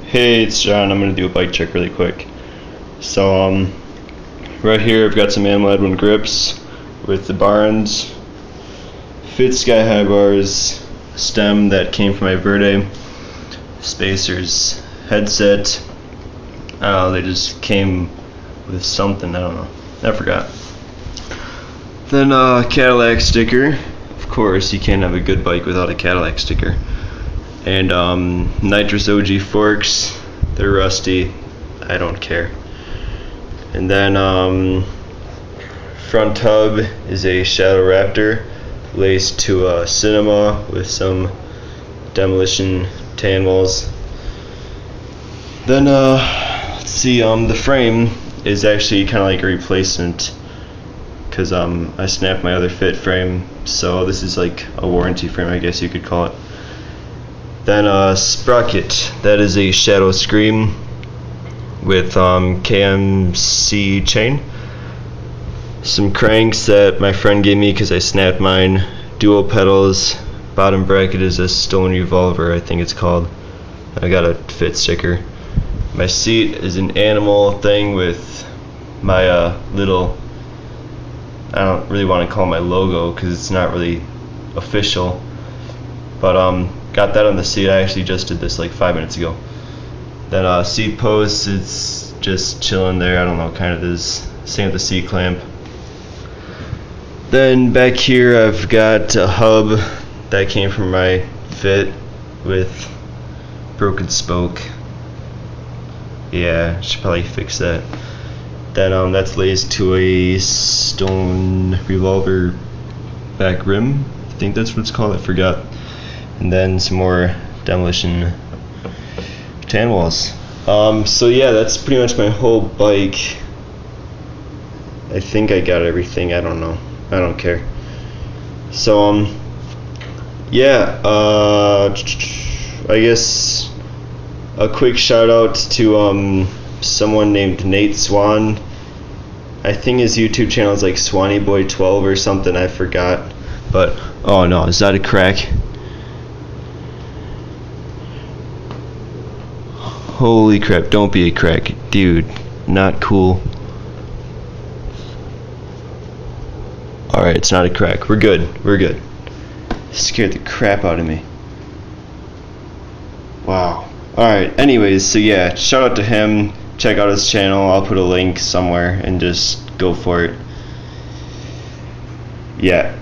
Hey, it's John. I'm gonna do a bike check really quick. So, right here I've got some Amlad 1 grips with the Barnes Fit Sky High bars, stem that came from my Verde, spacers, headset. They just came with something, I don't know. I forgot. Then Cadillac sticker. Of course, you can't have a good bike without a Cadillac sticker. And nitrous OG forks. They're rusty. I don't care. And then front hub is a Shadow Raptor laced to a Cinema with some demolition tan walls. Then let's see, the frame is actually kind of like a replacement because I snapped my other Fit frame, so this is like a warranty frame, I guess you could call it. Then sprocket, that is a Shadow Scream with KMC chain. Some cranks that my friend gave me because I snapped mine. Dual pedals. Bottom bracket is a Stone Revolver, I think it's called. I got a Fit sticker. My seat is an animal thing with my little, I don't really want to call it my logo because it's not really official, but got that on the seat. I actually just did this like 5 minutes ago. Then seat post, it's just chilling there. I don't know, kind of this. Same with the seat clamp. Then back here I've got a hub that came from my Fit with broken spoke. Yeah, should probably fix that. Then that's laced to a Stone Revolver back rim. I think that's what it's called. I forgot. And then some more demolition tan walls. So yeah, that's pretty much my whole bike. I think I got everything. I don't know. I don't care. So yeah. I guess a quick shout out to someone named Nate Swan. I think his YouTube channel is like SwannyBoy12 or something. I forgot. But oh no, is that a crack? Holy crap, don't be a crack. Dude, not cool. Alright, it's not a crack. We're good. We're good. Scared the crap out of me. Wow. Alright, anyways, so yeah, shout out to him. Check out his channel. I'll put a link somewhere and just go for it. Yeah.